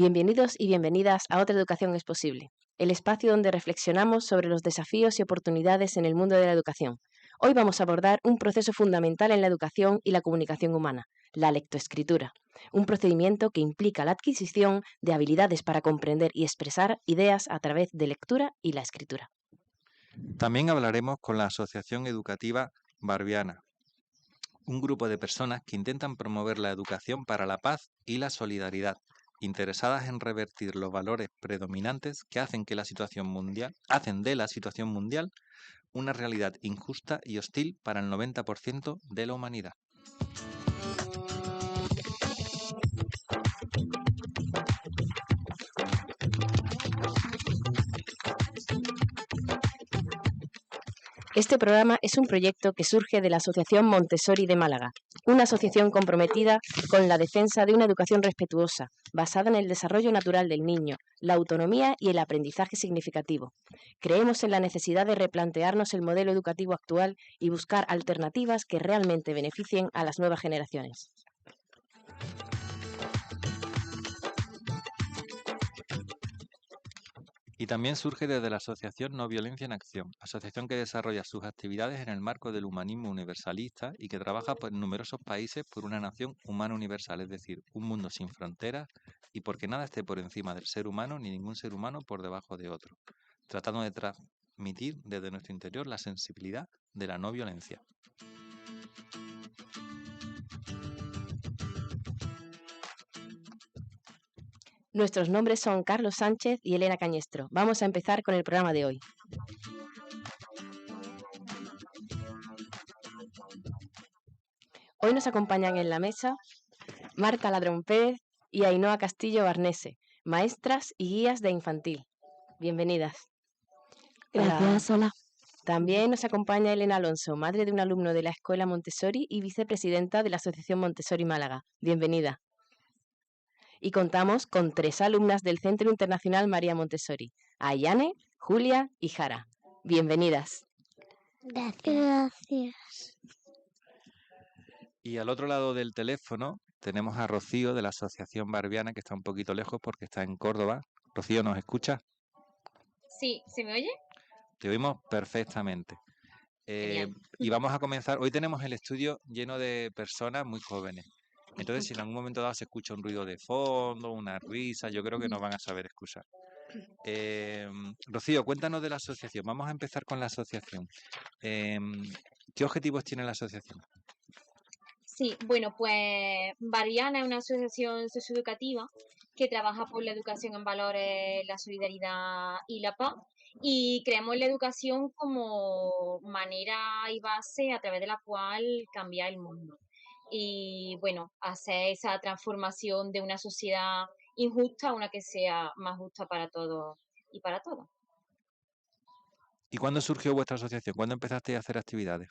Bienvenidos y bienvenidas a Otra Educación es Posible, el espacio donde reflexionamos sobre los desafíos y oportunidades en el mundo de la educación. Hoy vamos a abordar un proceso fundamental en la educación y la comunicación humana, la lectoescritura, un procedimiento que implica la adquisición de habilidades para comprender y expresar ideas a través de lectura y la escritura. También hablaremos con la Asociación Educativa Barbiana, un grupo de personas que intentan promover la educación para la paz y la solidaridad, interesadas en revertir los valores predominantes que hacen de la situación mundial una realidad injusta y hostil para el 90% de la humanidad. Este programa es un proyecto que surge de la Asociación Montessori de Málaga, una asociación comprometida con la defensa de una educación respetuosa, basada en el desarrollo natural del niño, la autonomía y el aprendizaje significativo. Creemos en la necesidad de replantearnos el modelo educativo actual y buscar alternativas que realmente beneficien a las nuevas generaciones. Y también surge desde la Asociación No Violencia en Acción, asociación que desarrolla sus actividades en el marco del humanismo universalista y que trabaja en numerosos países por una nación humana universal, es decir, un mundo sin fronteras y porque nada esté por encima del ser humano ni ningún ser humano por debajo de otro, tratando de transmitir desde nuestro interior la sensibilidad de la no violencia. Nuestros nombres son Carlos Sánchez y Elena Cañestro. Vamos a empezar con el programa de hoy. Hoy nos acompañan en la mesa Marta Ladrón Pérez y Ainhoa Castillo Barnese, maestras y guías de infantil. Bienvenidas. Gracias, hola. También nos acompaña Elena Alonso, madre de un alumno de la Escuela Montessori y vicepresidenta de la Asociación Montessori Málaga. Bienvenida. Y contamos con 3 alumnas del Centro Internacional María Montessori, Ayane, Julia y Jara. Bienvenidas. Gracias. Y al otro lado del teléfono tenemos a Rocío de la Asociación Barbiana, que está un poquito lejos porque está en Córdoba. Rocío, ¿nos escuchas? Sí, ¿se me oye? Te oímos perfectamente. Genial. Y vamos a comenzar. Hoy tenemos el estudio lleno de personas muy jóvenes. Entonces, si en algún momento dado se escucha un ruido de fondo, una risa, yo creo que nos van a saber escuchar. Rocío, cuéntanos de la asociación. Vamos a empezar con la asociación. ¿Qué objetivos tiene la asociación? Sí, bueno, pues Barbiana es una asociación socioeducativa que trabaja por la educación en valores, la solidaridad y la paz. Y creemos en la educación como manera y base a través de la cual cambiar el mundo. Y bueno, hacer esa transformación de una sociedad injusta a una que sea más justa para todos y para todas. ¿Y cuándo surgió vuestra asociación? ¿Cuándo empezasteis a hacer actividades?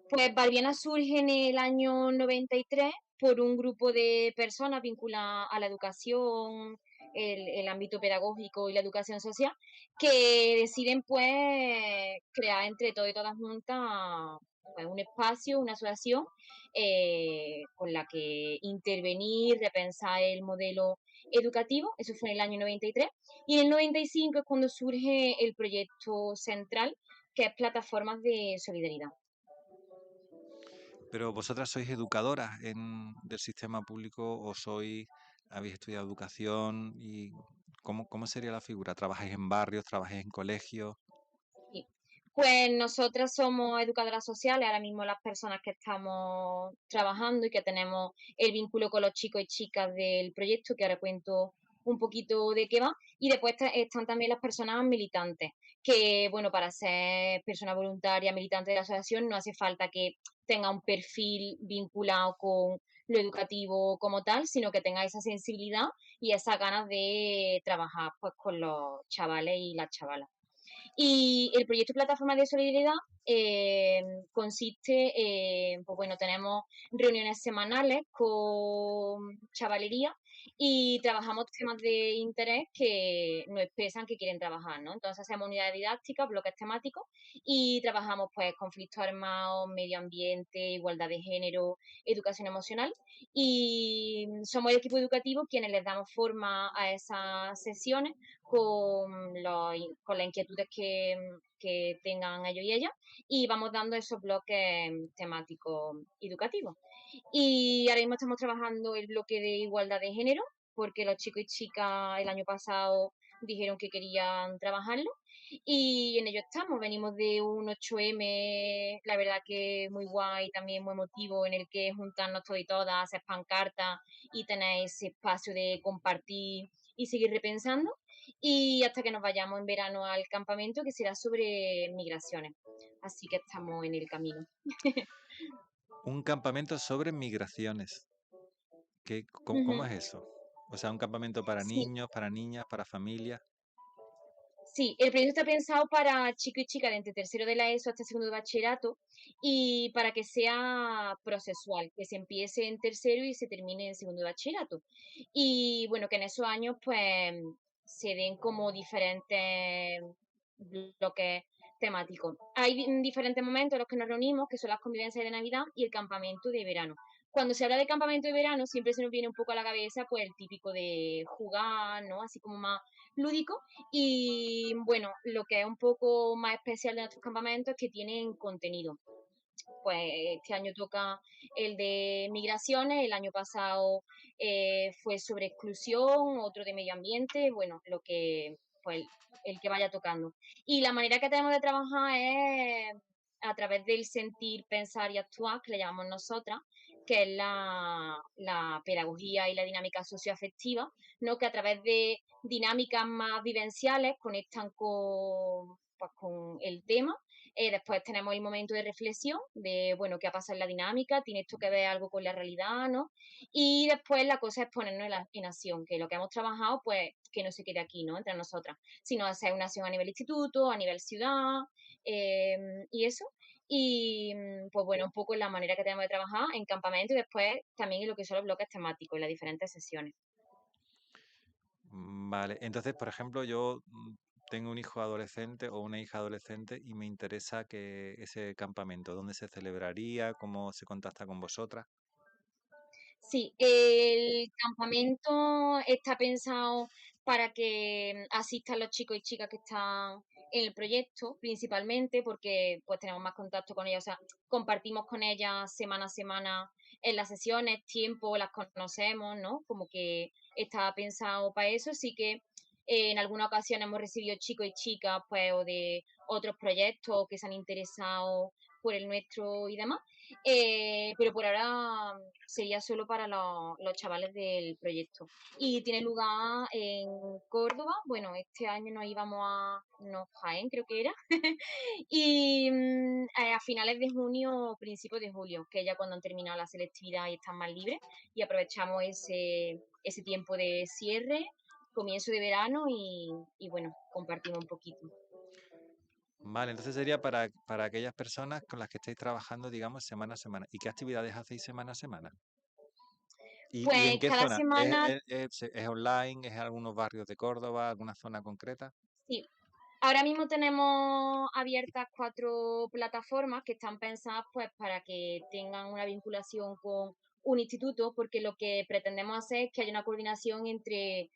Pues Barbiana surge en el año 93 por un grupo de personas vinculadas a la educación, el ámbito pedagógico y la educación social, que deciden pues crear entre todos y todas juntas pues, un espacio, una asociación con la que intervenir, repensar el modelo educativo. Eso fue en el año 93. Y en el 95 es cuando surge el proyecto central, que es Plataformas de Solidaridad. Pero vosotras sois educadoras del sistema público o habéis estudiado educación y ¿cómo sería la figura? ¿Trabajáis en barrios, trabajáis en colegios? Sí. Pues nosotras somos educadoras sociales, ahora mismo las personas que estamos trabajando y que tenemos el vínculo con los chicos y chicas del proyecto, que ahora cuento un poquito de qué va, y después están también las personas militantes, que bueno, para ser persona voluntaria, militante de la asociación, no hace falta que tenga un perfil vinculado con lo educativo como tal, sino que tenga esa sensibilidad y esas ganas de trabajar pues con los chavales y las chavalas. Y el proyecto Plataforma de Solidaridad consiste en, pues bueno, tenemos reuniones semanales con chavalería y trabajamos temas de interés que nos expresan que quieren trabajar, ¿no? Entonces hacemos unidades didácticas, bloques temáticos y trabajamos pues conflictos armados, medio ambiente, igualdad de género, educación emocional y somos el equipo educativo quienes les damos forma a esas sesiones con las inquietudes que tengan ellos y ellas y vamos dando esos bloques temáticos educativos. Y ahora mismo estamos trabajando el bloque de igualdad de género, porque los chicos y chicas el año pasado dijeron que querían trabajarlo. Y en ello estamos. Venimos de un 8M, la verdad que muy guay, también muy emotivo, en el que juntarnos todos y todas, hacer pancartas y tener ese espacio de compartir y seguir repensando. Y hasta que nos vayamos en verano al campamento, que será sobre migraciones. Así que estamos en el camino. Un campamento sobre migraciones. ¿Cómo es eso? O sea, un campamento para Sí, niños, para niñas, para familias. sí, el proyecto está pensado para chicos y chicas de entre tercero de la ESO hasta segundo de bachillerato y para que sea procesual, que se empiece en tercero y se termine en segundo de bachillerato. Y bueno, que en esos años pues se den como diferentes bloques temáticos. Hay diferentes momentos en los que nos reunimos, que son las convivencias de Navidad y el campamento de verano. Cuando se habla de campamento de verano, siempre se nos viene un poco a la cabeza pues el típico de jugar, ¿no? Así como más lúdico y bueno, lo que es un poco más especial de nuestros campamentos es que tienen contenido. Pues este año toca el de migraciones, el año pasado fue sobre exclusión, otro de medio ambiente, bueno, lo que, pues el que vaya tocando. Y la manera que tenemos de trabajar es a través del sentir, pensar y actuar, que le llamamos nosotras, que es la pedagogía y la dinámica socioafectiva, ¿no? Que a través de dinámicas más vivenciales conectan pues, con el tema. Después tenemos el momento de reflexión, de, bueno, qué ha pasado en la dinámica, tiene esto que ver algo con la realidad, ¿no? Y después la cosa es ponernos en acción, que lo que hemos trabajado, pues, que no se quede aquí, ¿no? Entre nosotras, sino hacer una acción a nivel instituto, a nivel ciudad, y eso. Y pues bueno, un poco la manera que tenemos de trabajar en campamento y después también en lo que son los bloques temáticos, en las diferentes sesiones. Vale, entonces, por ejemplo, yo tengo un hijo adolescente o una hija adolescente y me interesa que ese campamento, ¿dónde se celebraría? ¿Cómo se contacta con vosotras? Sí, el campamento está pensado para que asistan los chicos y chicas que están en el proyecto, principalmente porque pues tenemos más contacto con ellas, o sea, compartimos con ellas semana a semana en las sesiones, tiempo, las conocemos, ¿no? Como que está pensado para eso, sí que en alguna ocasión hemos recibido chicos y chicas, pues, o de otros proyectos que se han interesado por el nuestro y demás. Pero por ahora sería solo para los chavales del proyecto. Y tiene lugar en Córdoba. Bueno, este año nos íbamos a no, Jaén, creo que era. Y a finales de junio o principios de julio, que ya cuando han terminado la selectividad y están más libres. Y aprovechamos ese tiempo de cierre, comienzo de verano y bueno, compartimos un poquito. Vale, entonces sería para aquellas personas con las que estáis trabajando, digamos, semana a semana. ¿Y qué actividades hacéis semana a semana? ¿Y en Pues qué cada zona? ¿Es, semana, es- es- es online? ¿Es en algunos barrios de Córdoba? ¿Alguna zona concreta? sí. Ahora mismo tenemos abiertas 4 plataformas que están pensadas pues para que tengan una vinculación con un instituto, porque lo que pretendemos hacer es que haya una coordinación entre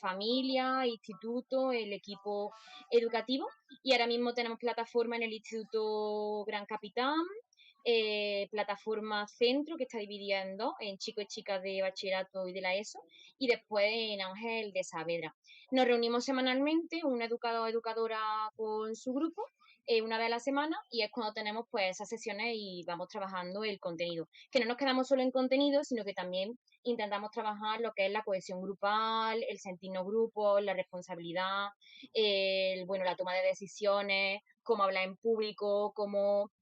familia, instituto, el equipo educativo. Y ahora mismo tenemos plataforma en el Instituto Gran Capitán, plataforma Centro, que está dividida en dos, en chicos y chicas de bachillerato y de la ESO, y después en Ángel de Saavedra. Nos reunimos semanalmente, un educador o educadora con su grupo, una vez a la semana, y es cuando tenemos pues esas sesiones y vamos trabajando el contenido. Que no nos quedamos solo en contenido, sino que también intentamos trabajar lo que es la cohesión grupal, el sentirnos grupos, la responsabilidad, bueno, la toma de decisiones, cómo hablar en público, cómo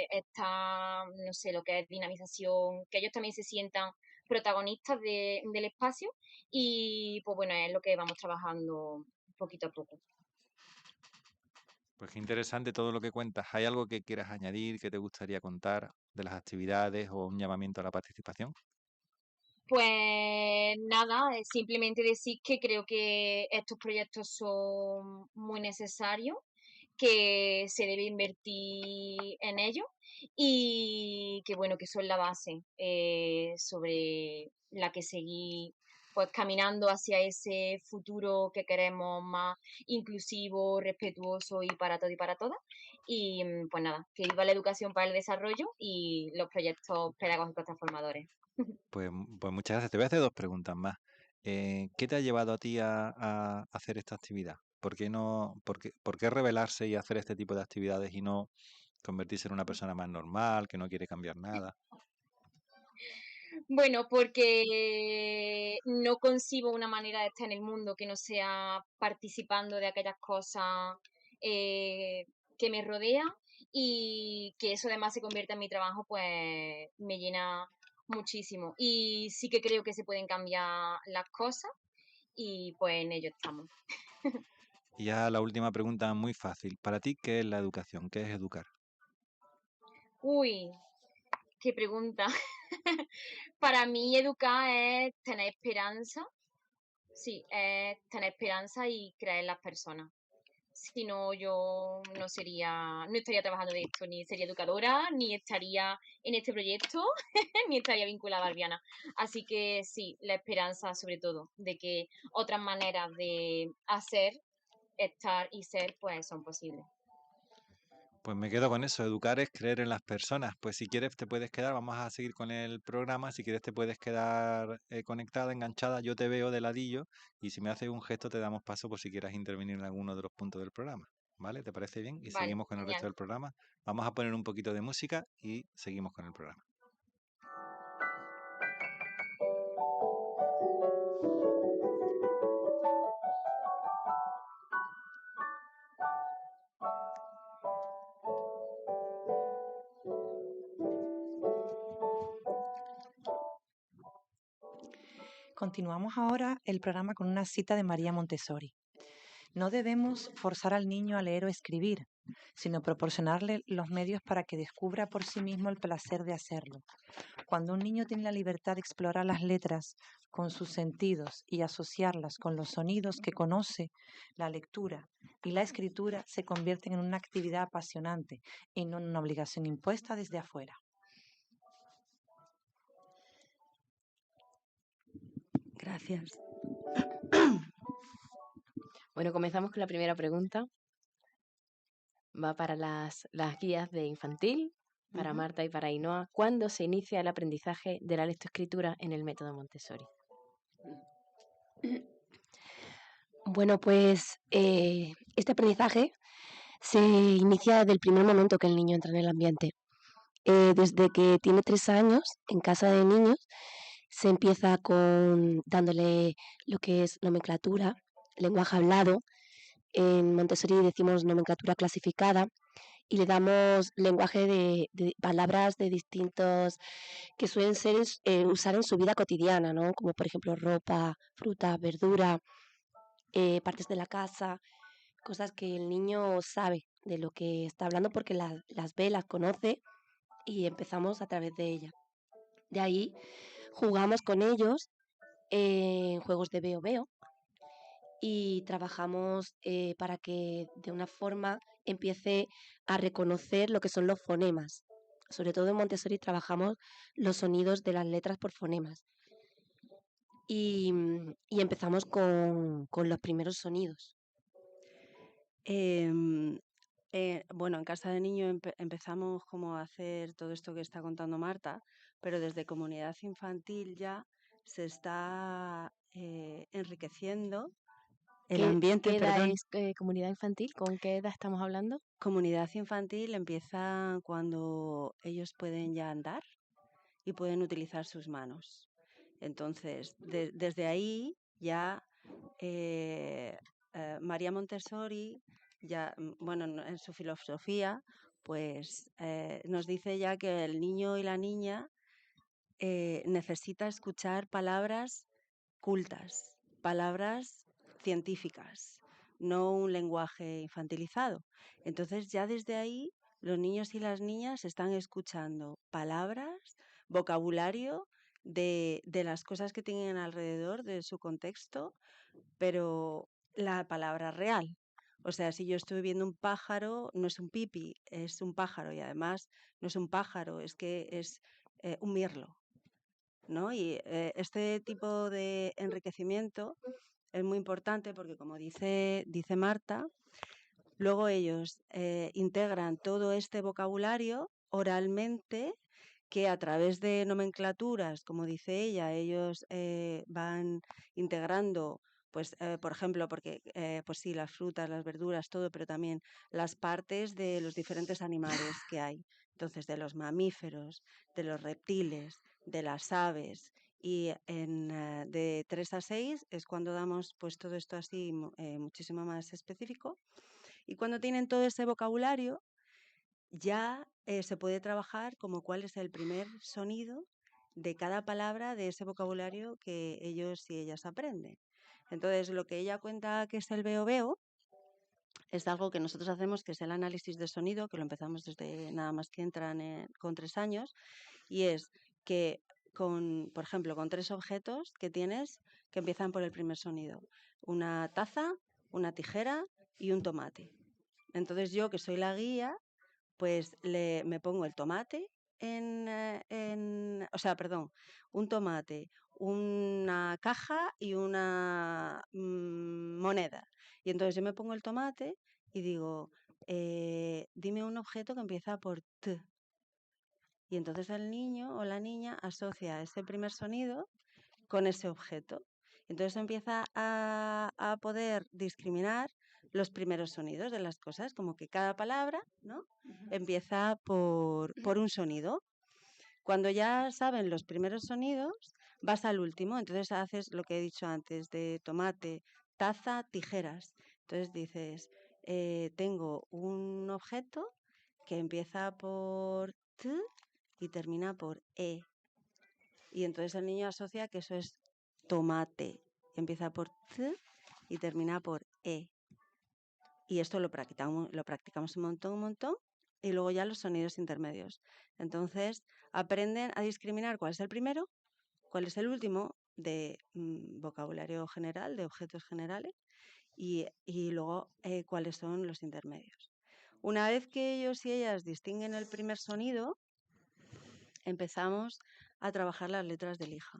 está, no sé, lo que es dinamización, que ellos también se sientan protagonistas del espacio y pues bueno, es lo que vamos trabajando poquito a poco. Pues qué interesante todo lo que cuentas. ¿Hay algo que quieras añadir, que te gustaría contar de las actividades o un llamamiento a la participación? Pues nada, simplemente decir que creo que estos proyectos son muy necesarios, que se debe invertir en ellos y que bueno, que son la base sobre la que seguir pues caminando hacia ese futuro que queremos más inclusivo, respetuoso y para todo y para todas. Y pues nada, que viva la educación para el desarrollo y los proyectos pedagógicos transformadores. Pues muchas gracias. Te voy a hacer 2 preguntas más. ¿Qué te ha llevado a ti a hacer esta actividad? ¿Por qué rebelarse y hacer este tipo de actividades y no convertirse en una persona más normal, que no quiere cambiar nada? Bueno, porque no concibo una manera de estar en el mundo que no sea participando de aquellas cosas eh, que me rodean y que eso además se convierta en mi trabajo, pues me llena muchísimo. Y sí que creo que se pueden cambiar las cosas y pues en ello estamos. Y ya la última pregunta, muy fácil. Para ti, ¿qué es la educación? ¿Qué es educar? Uy, qué pregunta. Para mí educar es tener esperanza, sí, es tener esperanza y creer en las personas. Si no, yo no estaría trabajando de esto, ni sería educadora, ni estaría en este proyecto, ni estaría vinculada a Albiana. Así que sí, la esperanza sobre todo de que otras maneras de hacer, estar y ser, pues son posibles. Pues me quedo con eso. Educar es creer en las personas. Pues si quieres te puedes quedar, vamos a seguir con el programa. Si quieres te puedes quedar conectada, enganchada. Yo te veo de ladillo y si me haces un gesto te damos paso por si quieras intervenir en alguno de los puntos del programa. ¿Vale? ¿Te parece bien? Y Vale, seguimos con el resto genial. del programa. Vamos a poner un poquito de música y seguimos con el programa. Continuamos ahora el programa con una cita de María Montessori. No debemos forzar al niño a leer o escribir, sino proporcionarle los medios para que descubra por sí mismo el placer de hacerlo. Cuando un niño tiene la libertad de explorar las letras con sus sentidos y asociarlas con los sonidos que conoce, la lectura y la escritura se convierten en una actividad apasionante y no en una obligación impuesta desde afuera. Gracias. Bueno, comenzamos con la primera pregunta. Va para las guías de infantil, para Marta y para Ainhoa. ¿Cuándo se inicia el aprendizaje de la lectoescritura en el método Montessori? Bueno, pues este aprendizaje se inicia desde el primer momento que el niño entra en el ambiente. Desde que tiene 3 años, en casa de niños, se empieza dándole lo que es nomenclatura, lenguaje hablado. En Montessori decimos nomenclatura clasificada y le damos lenguaje de palabras de distintos que suelen usar en su vida cotidiana, ¿no? Como por ejemplo ropa, fruta, verdura, partes de la casa, cosas que el niño sabe de lo que está hablando porque las ve, las conoce y empezamos a través de ella. De ahí jugamos con ellos en juegos de veo veo y trabajamos para que de una forma empiece a reconocer lo que son los fonemas. Sobre todo en Montessori trabajamos los sonidos de las letras por fonemas. Y empezamos con los primeros sonidos. Bueno, en casa de niño empezamos como a hacer todo esto que está contando Marta, pero desde comunidad infantil ya se está enriqueciendo el ambiente. ¿Qué edad es comunidad infantil? ¿Con qué edad estamos hablando? Comunidad infantil empieza cuando ellos pueden ya andar y pueden utilizar sus manos. Entonces, desde ahí ya María Montessori, ya, bueno, en su filosofía, pues nos dice ya que el niño y la niña necesita escuchar palabras cultas, palabras científicas, no un lenguaje infantilizado. Entonces ya desde ahí los niños y las niñas están escuchando palabras, vocabulario de las cosas que tienen alrededor, de su contexto, pero la palabra real. O sea, si yo estoy viendo un pájaro, no es un pipi, es un pájaro, y además no es un pájaro, es que es un mirlo, ¿no? Y este tipo de enriquecimiento es muy importante porque, como dice Marta, luego ellos integran todo este vocabulario oralmente, que a través de nomenclaturas, como dice ella, ellos van integrando, pues, por ejemplo, porque pues sí, las frutas, las verduras, todo, pero también las partes de los diferentes animales que hay. Entonces, de los mamíferos, de los reptiles, de las aves. Y de 3 a 6 es cuando damos pues todo esto así muchísimo más específico. Y cuando tienen todo ese vocabulario, ya se puede trabajar como cuál es el primer sonido de cada palabra de ese vocabulario que ellos y ellas aprenden. Entonces, lo que ella cuenta que es el veo-veo es algo que nosotros hacemos, que es el análisis de sonido, que lo empezamos desde nada más que entran con 3 años, y es que por ejemplo, con 3 objetos que tienes que empiezan por el primer sonido: una taza, una tijera y un tomate. Entonces yo, que soy la guía, pues me pongo el tomate o sea, perdón, un tomate, una caja y una moneda. Y entonces yo me pongo el tomate y digo, dime un objeto que empieza por T. Y entonces el niño o la niña asocia ese primer sonido con ese objeto. Entonces empieza a poder discriminar los primeros sonidos de las cosas, como que cada palabra, ¿no?, empieza por un sonido. Cuando ya saben los primeros sonidos, vas al último. Entonces haces lo que he dicho antes de tomate, taza, tijeras. Entonces dices, tengo un objeto que empieza por T y termina por E. Y entonces el niño asocia que eso es tomate. Empieza por T y termina por E. Y esto lo practicamos un montón, y luego ya los sonidos intermedios. Entonces aprenden a discriminar cuál es el primero, cuál es el último de vocabulario general, de objetos generales, y luego cuáles son los intermedios. Una vez que ellos y ellas distinguen el primer sonido, empezamos a trabajar las letras de lija.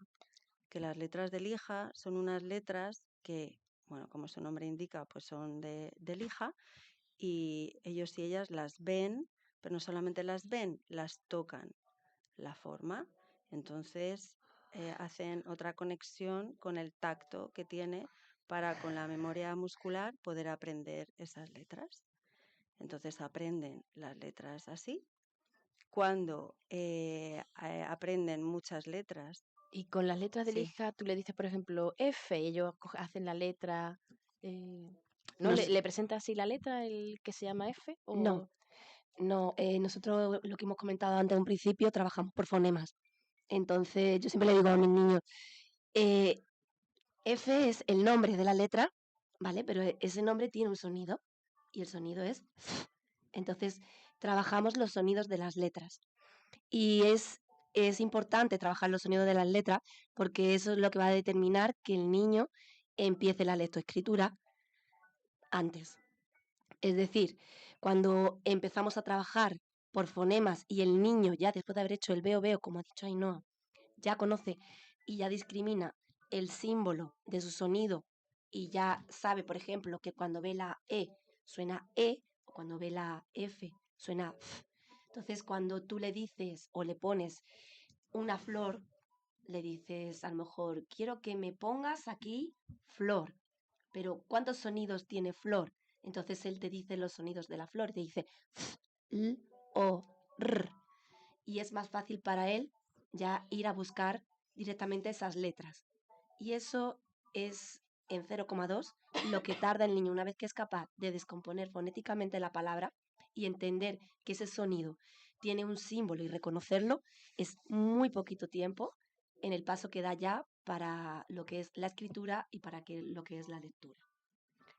Que las letras de lija son unas letras que, bueno, como su nombre indica, pues son de lija, y ellos y ellas las ven, pero no solamente las ven, las tocan, la forma. Entonces hacen otra conexión con el tacto que tiene para, con la memoria muscular, poder aprender esas letras. Entonces aprenden las letras así. Cuando aprenden muchas letras. Y con las letras de Sí. lija, tú le dices, por ejemplo, F, y ellos hacen la letra. ¿No? Nos- ¿Le presenta así la letra, el que se llama F? No, nosotros lo que hemos comentado antes en un principio, trabajamos por fonemas. Entonces, yo siempre le digo a mis niños, F es el nombre de la letra, ¿vale? Pero ese nombre tiene un sonido y el sonido es F. Entonces, trabajamos los sonidos de las letras. Y es importante trabajar los sonidos de las letras porque eso es lo que va a determinar que el niño empiece la lectoescritura antes. Es decir, cuando empezamos a trabajar por fonemas y el niño ya después de haber hecho el veo, como ha dicho Ainhoa, ya conoce y ya discrimina el símbolo de su sonido y ya sabe, por ejemplo, que cuando ve la E suena E o cuando ve la F suena F. Entonces, cuando tú le dices o le pones una flor, le dices a lo mejor, quiero que me pongas aquí flor, pero ¿cuántos sonidos tiene flor? Entonces él te dice los sonidos de la flor, te dice F, L, O, R. Y es más fácil para él ya ir a buscar directamente esas letras. Y eso es en 0,2 lo que tarda el niño una vez que es capaz de descomponer fonéticamente la palabra y entender que ese sonido tiene un símbolo y reconocerlo, es muy poquito tiempo en el paso que da ya para lo que es la escritura y para lo que es la lectura.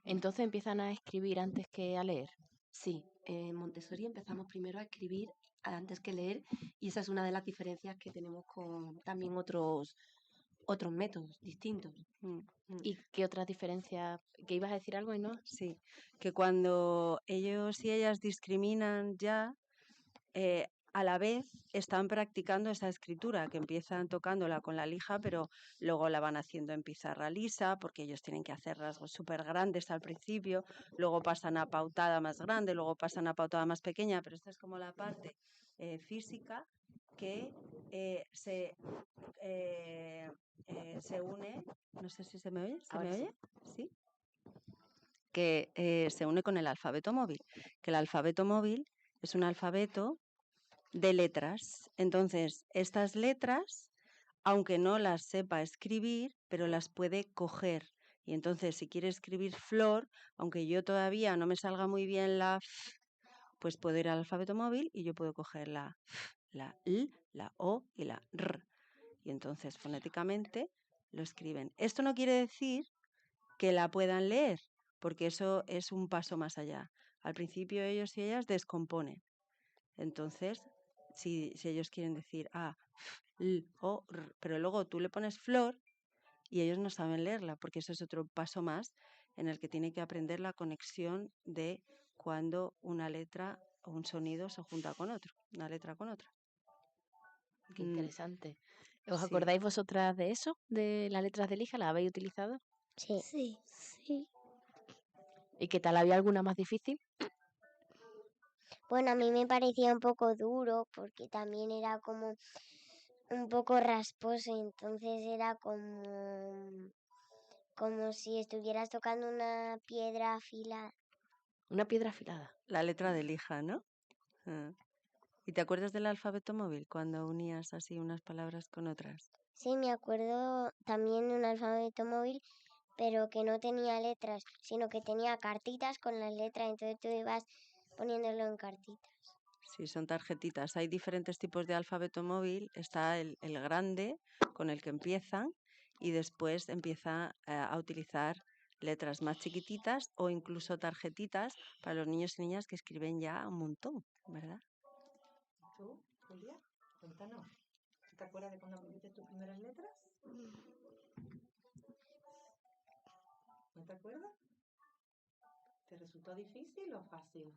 Entonces empiezan a escribir antes que a leer. Sí, en Montessori empezamos primero a escribir antes que leer y esa es una de las diferencias que tenemos con también otros métodos distintos. Mm, mm. ¿Y qué otras diferencias? ¿Que ibas a decir algo y no? Sí, que cuando ellos y ellas discriminan ya, a la vez están practicando esa escritura, que empiezan tocándola con la lija, pero luego la van haciendo en pizarra lisa, porque ellos tienen que hacer rasgos súper grandes al principio, luego pasan a pautada más grande, luego pasan a pautada más pequeña, pero esta es como la parte física que se une, no sé si se me oye, ¿se Ahora me sí. oye? ¿Sí? Que se une con el alfabeto móvil, que el alfabeto móvil es un alfabeto de letras. Entonces, estas letras, aunque no las sepa escribir, pero las puede coger. Y entonces, si quiere escribir flor, aunque yo todavía no me salga muy bien la F, pues puedo ir al alfabeto móvil y yo puedo coger la F, la L, la O y la R. Y entonces, fonéticamente, lo escriben. Esto no quiere decir que la puedan leer, porque eso es un paso más allá. Al principio ellos y ellas descomponen. Entonces, si ellos quieren decir A, F, L, O, R, pero luego tú le pones flor y ellos no saben leerla, porque eso es otro paso más en el que tiene que aprender la conexión de cuando una letra o un sonido se junta con otro, una letra con otra. Qué interesante. ¿Os Sí. acordáis vosotras de eso? ¿De las letras de lija? ¿Las habéis utilizado? Sí. Sí. ¿Y qué tal? ¿Había alguna más difícil? Bueno, a mí me parecía un poco duro porque también era como un poco rasposo, entonces era como si estuvieras tocando una piedra afilada. Una piedra afilada. La letra de lija, ¿no? Ah. ¿Y te acuerdas del alfabeto móvil cuando unías así unas palabras con otras? Sí, me acuerdo también de un alfabeto móvil, pero que no tenía letras, sino que tenía cartitas con las letras, entonces tú ibas poniéndolo en cartitas. Sí, son tarjetitas. Hay diferentes tipos de alfabeto móvil. Está el grande con el que empiezan y después empieza a utilizar letras más chiquititas o incluso tarjetitas para los niños y niñas que escriben ya un montón, ¿verdad? ¿Tú, Julia? Cuéntanos. ¿Te acuerdas de cuando aprendiste tus primeras letras? ¿No te acuerdas? ¿Te resultó difícil o fácil?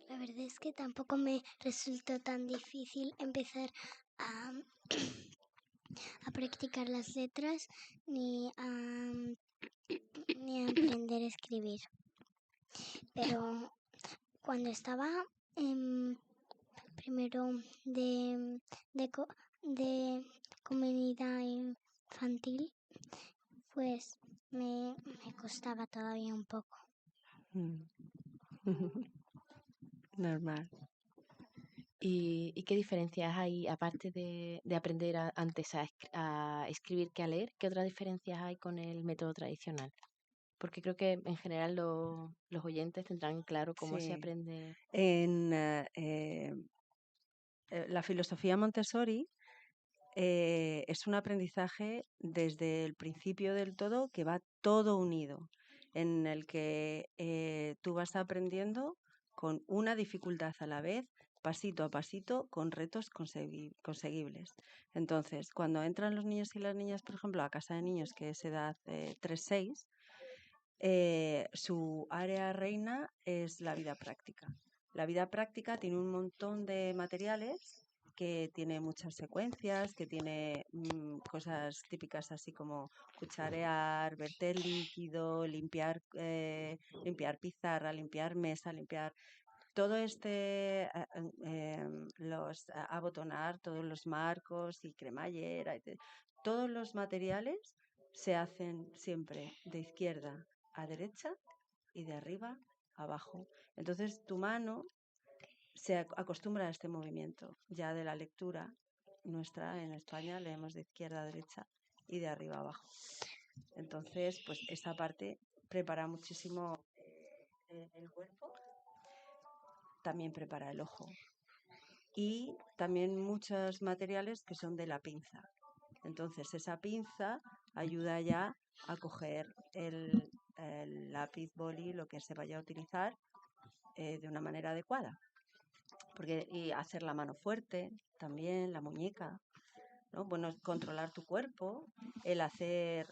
La verdad es que tampoco me resultó tan difícil empezar a, a practicar las letras ni a aprender a escribir. Pero cuando estaba en primero de comunidad infantil, pues me costaba todavía un poco. Normal. ¿Y qué diferencias hay, aparte de aprender antes a escribir que a leer? ¿Qué otras diferencias hay con el método tradicional? Porque creo que en general los oyentes tendrán claro cómo se Sí. aprende. En la filosofía Montessori es un aprendizaje desde el principio del todo que va todo unido, en el que tú vas aprendiendo con una dificultad a la vez, pasito a pasito, con retos conseguibles. Entonces, cuando entran los niños y las niñas, por ejemplo, a casa de niños, que es edad 3-6, su área reina es la vida práctica. La vida práctica tiene un montón de materiales, que tiene muchas secuencias, que tiene cosas típicas así como cucharear, verter líquido, limpiar pizarra, limpiar mesa, limpiar todo abotonar todos los marcos y cremallera, todos los materiales se hacen siempre de izquierda a derecha y de arriba a abajo. Entonces tu mano se acostumbra a este movimiento ya de la lectura. Nuestra en España leemos de izquierda a derecha y de arriba a abajo. Entonces, pues esa parte prepara muchísimo el cuerpo, también prepara el ojo y también muchos materiales que son de la pinza. Entonces esa pinza ayuda ya a coger el lápiz, boli, lo que se vaya a utilizar de una manera adecuada. Y hacer la mano fuerte también, la muñeca, ¿no? Bueno, controlar tu cuerpo, el hacer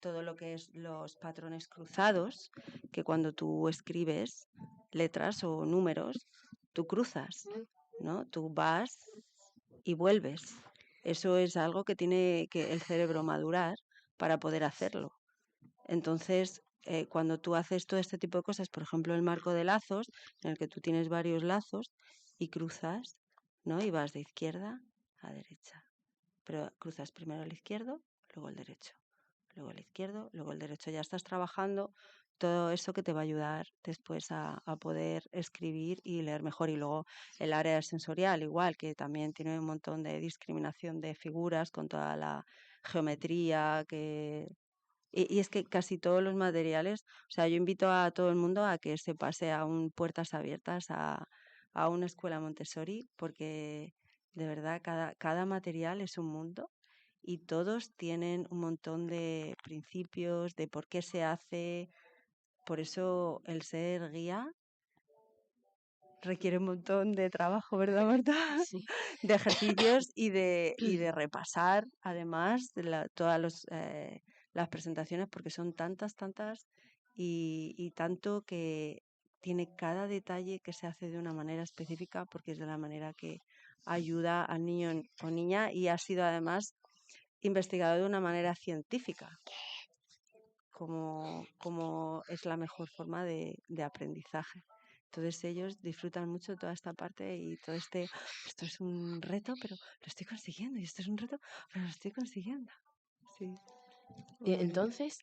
todo lo que es los patrones cruzados, que cuando tú escribes letras o números, tú cruzas, ¿no? Tú vas y vuelves. Eso es algo que tiene que el cerebro madurar para poder hacerlo. Entonces, cuando tú haces todo este tipo de cosas, por ejemplo, el marco de lazos, en el que tú tienes varios lazos y cruzas, ¿no? Y vas de izquierda a derecha. Pero cruzas primero el izquierdo, luego el derecho, luego el izquierdo, luego el derecho. Ya estás trabajando todo eso que te va a ayudar después a poder escribir y leer mejor. Y luego el área sensorial, igual, que también tiene un montón de discriminación de figuras con toda la geometría y es que casi todos los materiales, o sea, yo invito a todo el mundo a que se pase a un Puertas Abiertas a una escuela Montessori, porque de verdad cada material es un mundo y todos tienen un montón de principios, de por qué se hace. Por eso el ser guía requiere un montón de trabajo, ¿verdad, Marta? Sí. De ejercicios y de repasar además todas las presentaciones, porque son tantas y tanto que tiene cada detalle que se hace de una manera específica, porque es de la manera que ayuda al niño o niña y ha sido además investigado de una manera científica, como es la mejor forma de aprendizaje. Entonces ellos disfrutan mucho toda esta parte y todo esto es un reto, pero lo estoy consiguiendo, y esto es un reto, pero lo estoy consiguiendo. Sí. Muy bonito. Entonces,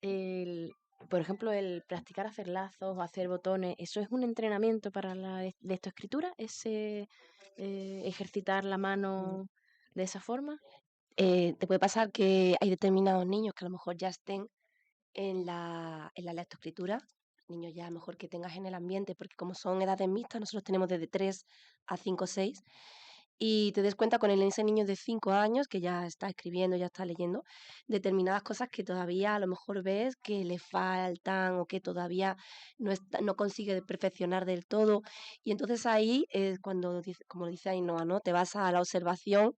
por ejemplo, el practicar hacer lazos o hacer botones, ¿eso es un entrenamiento para la lectoescritura? ¿Ese ejercitar la mano de esa forma? Te puede pasar que hay determinados niños que a lo mejor ya estén en la lectoescritura, niños ya a lo mejor que tengas en el ambiente, porque como son edades mixtas, nosotros tenemos desde 3 a 5 o 6, y te des cuenta con ese niño de 5 años que ya está escribiendo, ya está leyendo, determinadas cosas que todavía a lo mejor ves que le faltan o que todavía no consigue perfeccionar del todo. Y entonces ahí es cuando, como dice Ainhoa, ¿no? Te vas a la observación,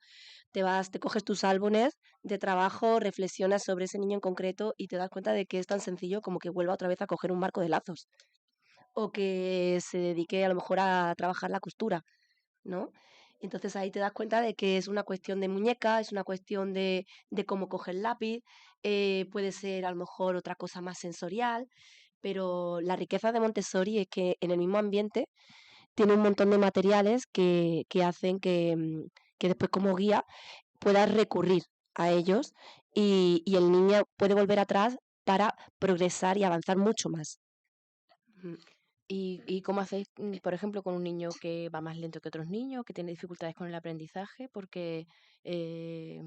te coges tus álbumes de trabajo, reflexionas sobre ese niño en concreto y te das cuenta de que es tan sencillo como que vuelva otra vez a coger un marco de lazos o que se dedique a lo mejor a trabajar la costura, ¿no? Entonces ahí te das cuenta de que es una cuestión de muñeca, es una cuestión de cómo coger el lápiz, puede ser a lo mejor otra cosa más sensorial, pero la riqueza de Montessori es que en el mismo ambiente tiene un montón de materiales que hacen que después como guía puedas recurrir a ellos y el niño puede volver atrás para progresar y avanzar mucho más. ¿Y cómo hacéis, por ejemplo, con un niño que va más lento que otros niños, que tiene dificultades con el aprendizaje? Porque eh,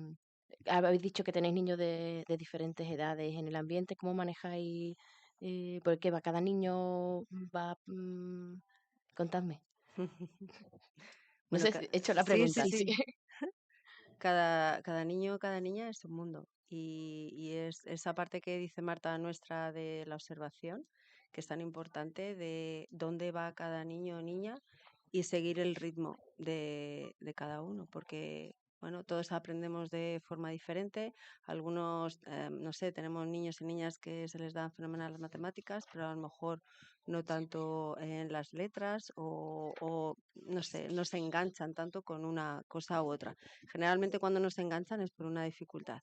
habéis dicho que tenéis niños de diferentes edades en el ambiente. ¿Cómo manejáis? Porque va cada niño va... contadme. No Bueno, sé si he hecho la sí, pregunta. sí. Cada niño, cada niña es un mundo. Y es esa parte que dice Marta nuestra de la observación, que es tan importante de dónde va cada niño o niña y seguir el ritmo de cada uno, porque bueno, todos aprendemos de forma diferente. Algunos, no sé, tenemos niños y niñas que se les dan fenomenal las matemáticas, pero a lo mejor no tanto en las letras o no sé, no se enganchan tanto con una cosa u otra. Generalmente cuando nos enganchan es por una dificultad.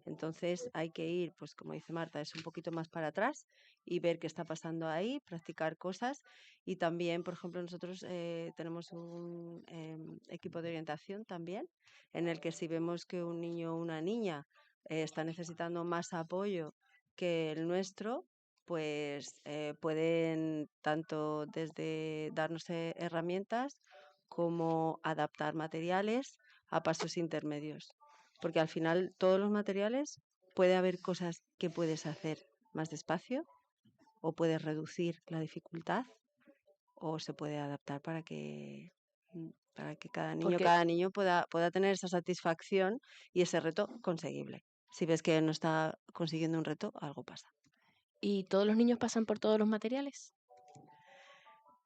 Entonces hay que ir, pues como dice Marta, es un poquito más para atrás y ver qué está pasando ahí, practicar cosas y también, por ejemplo, nosotros tenemos un equipo de orientación también en el que si vemos que un niño o una niña está necesitando más apoyo que el nuestro, pues pueden tanto desde darnos herramientas como adaptar materiales a pasos intermedios. Porque al final todos los materiales puede haber cosas que puedes hacer más despacio o puedes reducir la dificultad o se puede adaptar para que Porque cada niño pueda tener esa satisfacción y ese reto conseguible. Si ves que no está consiguiendo un reto, algo pasa. ¿Y todos los niños pasan por todos los materiales?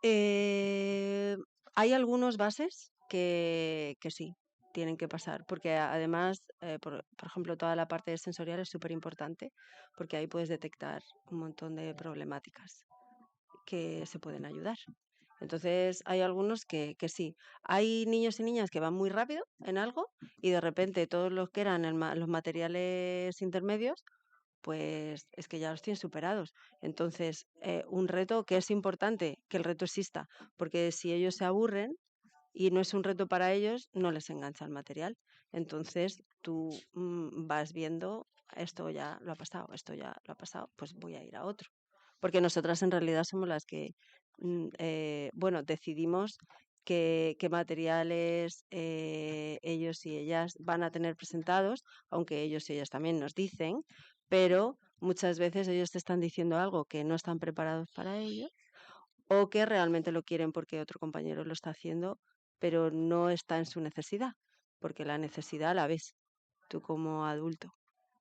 Hay algunos bases que sí, tienen que pasar, porque además, por ejemplo, toda la parte sensorial es súper importante, porque ahí puedes detectar un montón de problemáticas que se pueden ayudar. Entonces, hay algunos que sí. Hay niños y niñas que van muy rápido en algo y de repente todos los que eran los materiales intermedios, pues es que ya los tienen superados. Entonces, un reto que es importante, que el reto exista, porque si ellos se aburren y no es un reto para ellos, no les engancha el material. Entonces, tú vas viendo, esto ya lo ha pasado, esto ya lo ha pasado, pues voy a ir a otro. Porque nosotras en realidad somos las que, bueno, decidimos qué materiales ellos y ellas van a tener presentados, aunque ellos y ellas también nos dicen, pero muchas veces ellos te están diciendo algo que no están preparados para ello o que realmente lo quieren porque otro compañero lo está haciendo, pero no está en su necesidad, porque la necesidad la ves tú como adulto.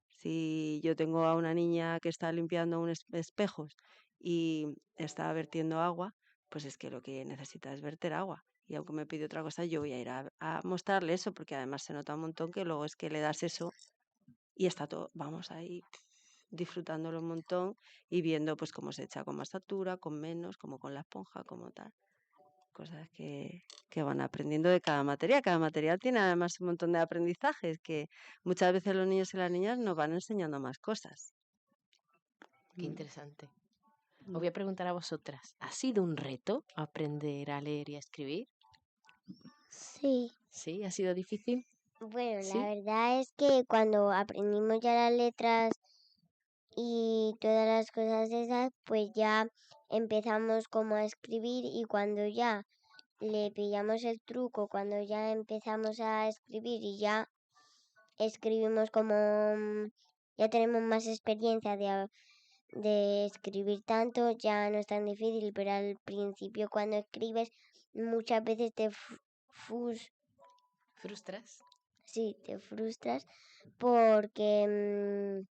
Si yo tengo a una niña que está limpiando unos espejos y está vertiendo agua, pues es que lo que necesita es verter agua. Y aunque me pide otra cosa, yo voy a ir a mostrarle eso, porque además se nota un montón que luego es que le das eso y está todo, vamos ahí disfrutándolo un montón y viendo pues cómo se echa con más altura, con menos, como con la esponja, como tal. Cosas que van aprendiendo de cada materia. Cada material tiene además un montón de aprendizajes que muchas veces los niños y las niñas nos van enseñando más cosas. Qué interesante. Os voy a preguntar a vosotras, ¿ha sido un reto aprender a leer y a escribir? Sí. ¿Sí? ¿Ha sido difícil? Bueno, ¿Sí? la verdad es que cuando aprendimos ya las letras y todas las cosas esas, pues ya empezamos como a escribir y cuando ya le pillamos el truco, cuando ya empezamos a escribir y ya escribimos como ya tenemos más experiencia de escribir tanto, ya no es tan difícil, pero al principio cuando escribes muchas veces ¿Frustras? sí, te frustras porque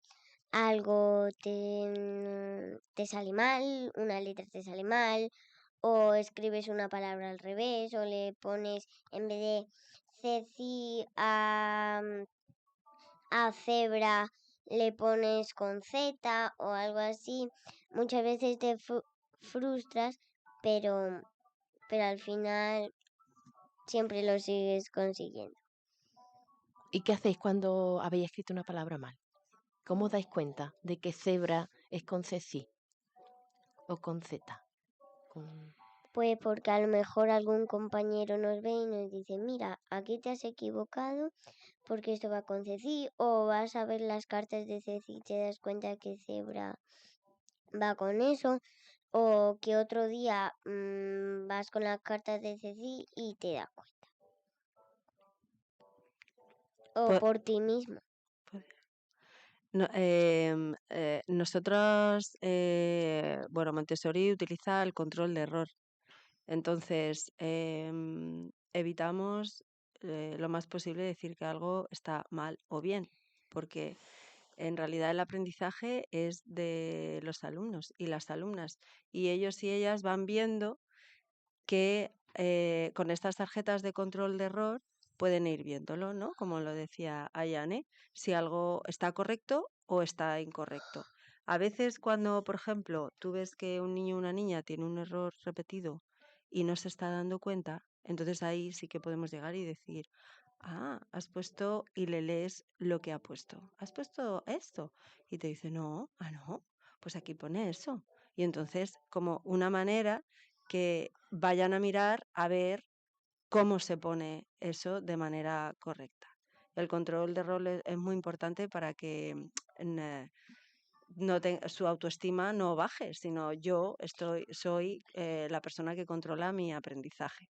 algo te sale mal, una letra te sale mal, o escribes una palabra al revés, o le pones en vez de ceci a cebra, le pones con Z o algo así. Muchas veces te frustras, pero al final siempre lo sigues consiguiendo. ¿Y qué hacéis cuando habéis escrito una palabra mal? ¿Cómo os dais cuenta de que cebra es con CC o con Z? Pues porque a lo mejor algún compañero nos ve y nos dice, mira, aquí te has equivocado porque esto va con Ceci, o vas a ver las cartas de Ceci y te das cuenta que cebra va con eso, o que otro día vas con las cartas de Ceci y te das cuenta. O Pues, por ti mismo. Nosotros, bueno, Montessori utiliza el control de error. Entonces, evitamos lo más posible decir que algo está mal o bien, porque en realidad el aprendizaje es de los alumnos y las alumnas, y ellos y ellas van viendo que con estas tarjetas de control de error pueden ir viéndolo, ¿no? Como lo decía Ayane, si algo está correcto o está incorrecto. A veces cuando, por ejemplo, tú ves que un niño o una niña tiene un error repetido y no se está dando cuenta, entonces ahí sí que podemos llegar y decir, has puesto, y le lees lo que ha puesto. ¿Has puesto esto? Y te dice, no, no, pues aquí pone eso. Y entonces, como una manera que vayan a mirar a ver cómo se pone eso de manera correcta. El control de rol es muy importante para que su autoestima no baje, sino yo soy la persona que controla mi aprendizaje.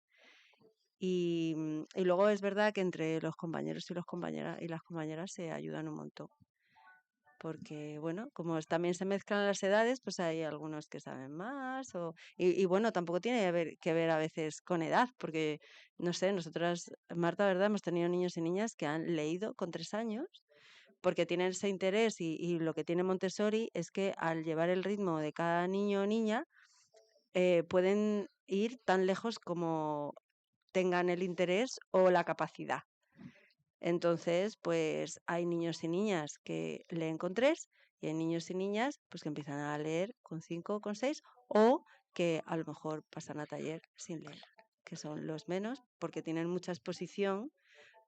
Y luego es verdad que entre los compañeros y las compañeras se ayudan un montón. Porque, bueno, como también se mezclan las edades, pues hay algunos que saben más. Y bueno, tampoco tiene que ver a veces con edad, porque, no sé, nosotras, Marta, ¿verdad? Hemos tenido niños y niñas que han leído con 3 años, porque tienen ese interés y lo que tiene Montessori es que al llevar el ritmo de cada niño o niña, pueden ir tan lejos como tengan el interés o la capacidad. Entonces, pues hay niños y niñas que leen con 3 y hay niños y niñas pues que empiezan a leer con 5 o con 6 o que a lo mejor pasan a taller sin leer, que son los menos porque tienen mucha exposición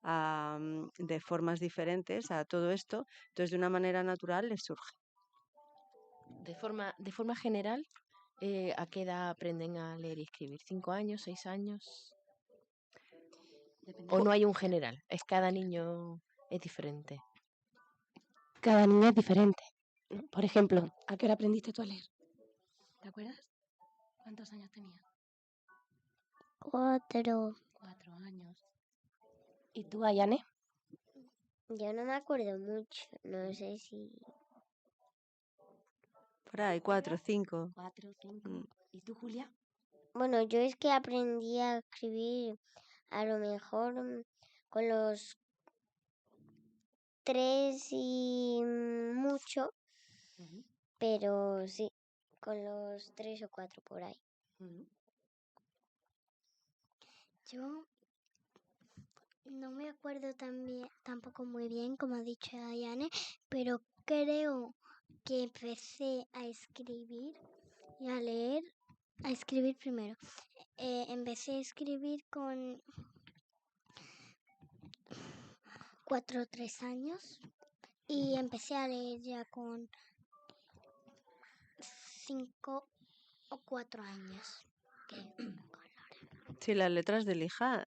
de formas diferentes a todo esto, entonces de una manera natural les surge. De forma general, ¿a qué edad aprenden a leer y escribir? ¿5 años, 6 años? ¿O no hay un general? ¿Es cada niño es diferente? Cada niño es diferente, ¿no? Por ejemplo, ¿a qué hora aprendiste tú a leer? ¿Te acuerdas? ¿Cuántos años tenías? 4. 4 años. ¿Y tú, Ayane? Yo no me acuerdo mucho, no sé si... Por ahí, 4 o 5. 4, 5. ¿Y tú, Julia? Bueno, yo es que aprendí a escribir a lo mejor con los 3 y mucho, pero sí, con los 3 o 4 por ahí. Yo no me acuerdo tampoco muy bien, como ha dicho Ayane, pero creo que empecé a escribir y a leer, a escribir primero. Empecé a escribir con 4 o 3 años y empecé a leer ya con 5 o 4 años. Sí, las letras de lija,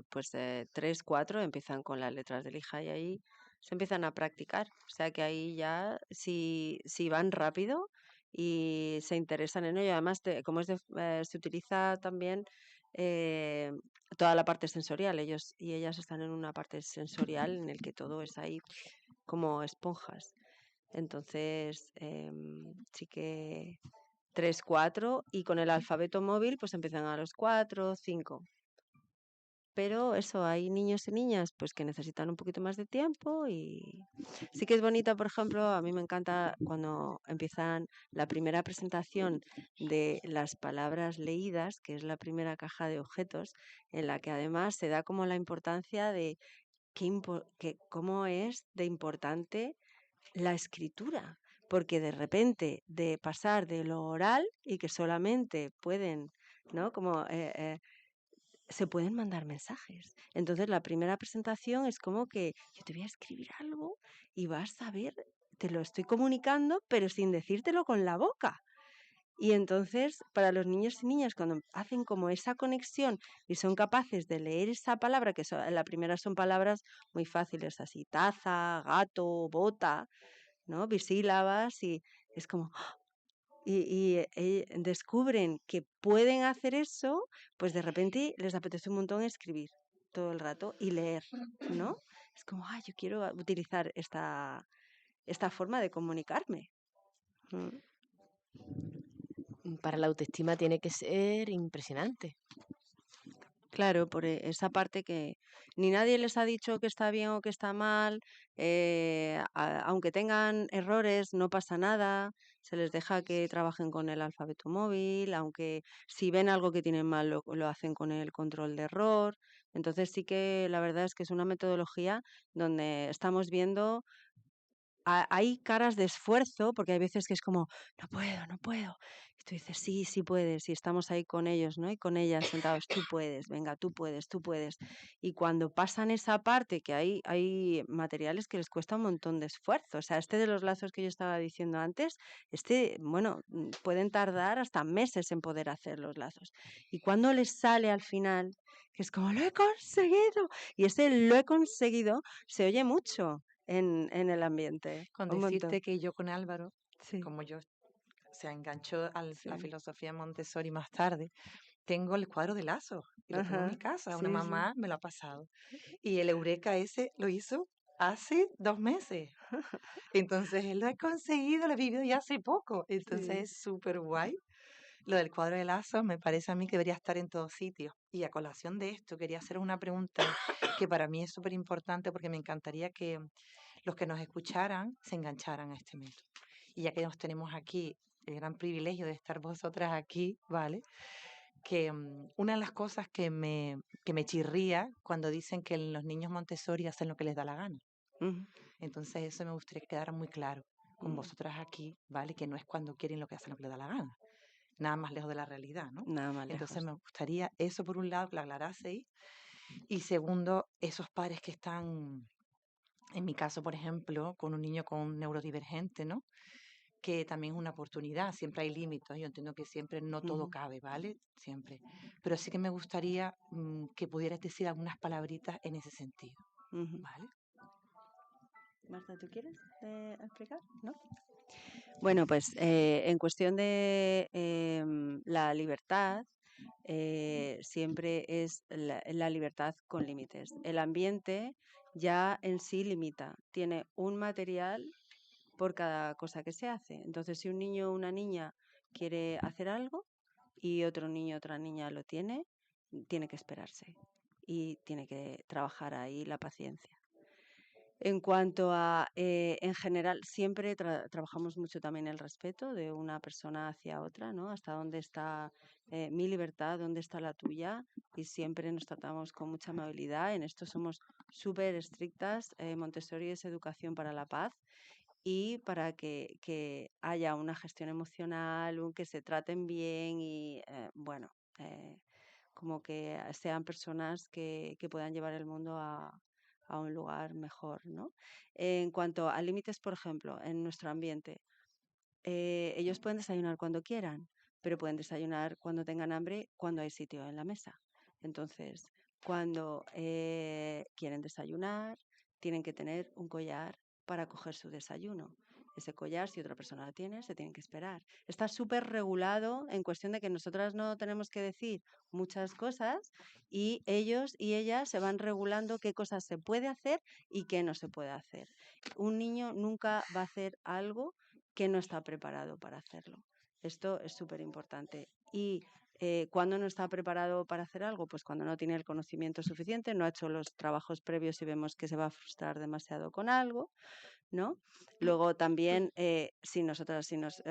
pues 3, 4 empiezan con las letras de lija y ahí se empiezan a practicar. O sea que ahí ya, si van rápido y se interesan en ello, además, como se utiliza también toda la parte sensorial, ellos y ellas están en una parte sensorial en el que todo es ahí como esponjas. Entonces, sí que 3, 4 y con el alfabeto móvil pues empiezan a los 4, 5. Pero eso, hay niños y niñas pues que necesitan un poquito más de tiempo y sí que es bonita, por ejemplo, a mí me encanta cuando empiezan la primera presentación de las palabras leídas, que es la primera caja de objetos, en la que además se da como la importancia de cómo es de importante la escritura, porque de repente de pasar de lo oral y que solamente pueden, ¿no? Como se pueden mandar mensajes. Entonces la primera presentación es como que yo te voy a escribir algo y vas a ver, te lo estoy comunicando, pero sin decírtelo con la boca. Y entonces, para los niños y niñas, cuando hacen como esa conexión y son capaces de leer esa palabra, que la primera son palabras muy fáciles, así, taza, gato, bota, ¿no? Bisílabas y es como... Y descubren que pueden hacer eso, pues de repente les apetece un montón escribir todo el rato y leer, ¿no? Es como, yo quiero utilizar esta forma de comunicarme. Para la autoestima tiene que ser impresionante. Claro, por esa parte que ni nadie les ha dicho que está bien o que está mal, aunque tengan errores, no pasa nada, se les deja que trabajen con el alfabeto móvil, aunque si ven algo que tienen mal lo hacen con el control de error. Entonces sí que la verdad es que es una metodología donde estamos viendo hay caras de esfuerzo, porque hay veces que es como, no puedo, no puedo. Y tú dices, sí, sí puedes, y estamos ahí con ellos, ¿no? Y con ellas sentados, tú puedes, venga, tú puedes, tú puedes. Y cuando pasan esa parte, que hay materiales que les cuesta un montón de esfuerzo. O sea, de los lazos que yo estaba diciendo antes, bueno, pueden tardar hasta meses en poder hacer los lazos. Y cuando les sale al final, que es como, lo he conseguido. Y lo he conseguido se oye mucho en el ambiente. Con un decirte montón. que yo con Álvaro, Sí. como yo se enganchó a Sí. la filosofía Montessori más tarde, tengo el cuadro de lazos y lo tengo en Ajá, mi casa. sí, Una sí. mamá me lo ha pasado. Y el Eureka ese lo hizo hace 2 meses. Entonces él lo ha conseguido, lo he vivido ya hace poco. Entonces Sí. es súper guay. Lo del cuadro de lazos me parece a mí que debería estar en todos sitios. Y a colación de esto, quería hacer una pregunta que para mí es súper importante porque me encantaría que los que nos escucharan se engancharan a este método. Y ya que nos tenemos aquí el gran privilegio de estar vosotras aquí, ¿vale? Que una de las cosas que me chirría cuando dicen que los niños Montessori hacen lo que les da la gana. Entonces eso me gustaría que quedara muy claro con vosotras aquí, ¿vale? Que no es cuando quieren lo que hacen lo que les da la gana. Nada más lejos de la realidad, ¿no? Nada más Entonces lejos. me gustaría eso por un lado, que lo aclaraseis. Y segundo, esos padres que están, en mi caso, por ejemplo, con un niño con neurodivergente, ¿no? Que también es una oportunidad, siempre hay límites, yo entiendo que siempre no todo cabe, ¿vale? Siempre. Pero sí que me gustaría que pudieras decir algunas palabritas en ese sentido, ¿vale? Marta, ¿tú quieres explicar? ¿No? Bueno, pues en cuestión de la libertad, siempre es la libertad con límites. El ambiente ya en sí limita, tiene un material por cada cosa que se hace. Entonces, si un niño o una niña quiere hacer algo y otro niño o otra niña lo tiene que esperarse y tiene que trabajar ahí la paciencia. En cuanto a, en general, siempre trabajamos mucho también el respeto de una persona hacia otra, ¿no? Hasta dónde está mi libertad, dónde está la tuya, y siempre nos tratamos con mucha amabilidad. En esto somos súper estrictas. Montessori es educación para la paz y para que haya una gestión emocional, que se traten bien y, bueno, como que sean personas que puedan llevar el mundo a un lugar mejor, ¿no? En cuanto a límites, por ejemplo, en nuestro ambiente, ellos pueden desayunar cuando quieran, pero pueden desayunar cuando tengan hambre, cuando hay sitio en la mesa. Entonces, cuando quieren desayunar, tienen que tener un collar para coger su desayuno. Ese collar, si otra persona lo tiene, se tienen que esperar. Está súper regulado en cuestión de que nosotras no tenemos que decir muchas cosas y ellos y ellas se van regulando qué cosas se puede hacer y qué no se puede hacer. Un niño nunca va a hacer algo que no está preparado para hacerlo. Esto es súper importante. Y ¿cuándo no está preparado para hacer algo? Pues cuando no tiene el conocimiento suficiente, no ha hecho los trabajos previos y vemos que se va a frustrar demasiado con algo, ¿no? Luego también, si nos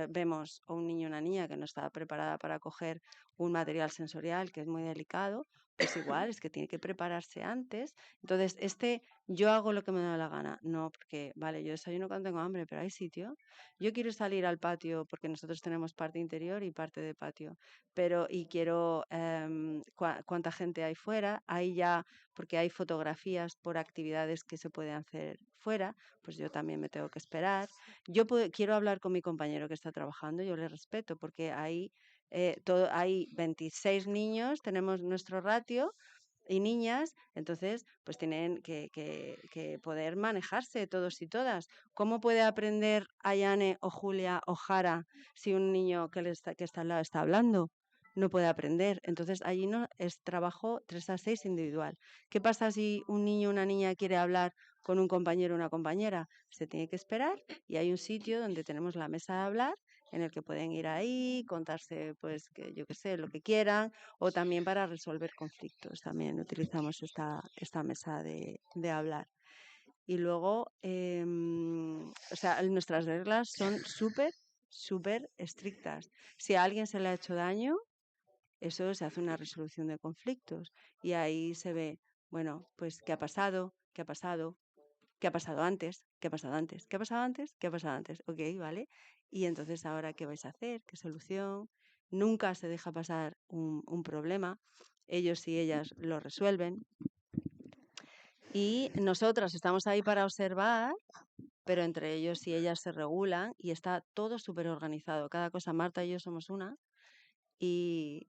vemos a un niño o una niña que no está preparada para coger un material sensorial que es muy delicado, pues igual es que tiene que prepararse antes. Entonces, yo hago lo que me da la gana. No, porque, vale, yo desayuno cuando tengo hambre, pero hay sitio. Yo quiero salir al patio porque nosotros tenemos parte interior y parte de patio, y quiero cuánta gente hay fuera, ahí ya, porque hay fotografías por actividades que se pueden hacer fuera, pues yo también me tengo que esperar. Quiero hablar con mi compañero que está trabajando, yo le respeto, porque ahí hay 26 niños, tenemos nuestro ratio y niñas, entonces pues tienen que poder manejarse todos y todas. ¿Cómo puede aprender Ayane o Julia o Jara si un niño que está al lado está hablando? No puede aprender. Entonces allí no es trabajo 3 a 6 individual. ¿Qué pasa si un niño o una niña quiere hablar con un compañero o una compañera? Se tiene que esperar y hay un sitio donde tenemos la mesa de hablar en el que pueden ir ahí, contarse, pues, que yo qué sé, lo que quieran, o también para resolver conflictos. También utilizamos esta mesa de hablar. Y luego, o sea, nuestras reglas son súper estrictas. Si a alguien se le ha hecho daño, eso se hace una resolución de conflictos y ahí se ve, bueno, pues qué ha pasado, qué ha pasado, qué ha pasado antes, qué ha pasado antes, qué ha pasado antes, qué ha pasado antes, ok, ¿vale? Y entonces ahora, ¿qué vais a hacer? ¿Qué solución? Nunca se deja pasar un problema, ellos y ellas lo resuelven y nosotras estamos ahí para observar, pero entre ellos y ellas se regulan y está todo súper organizado. Cada cosa, Marta y yo somos una y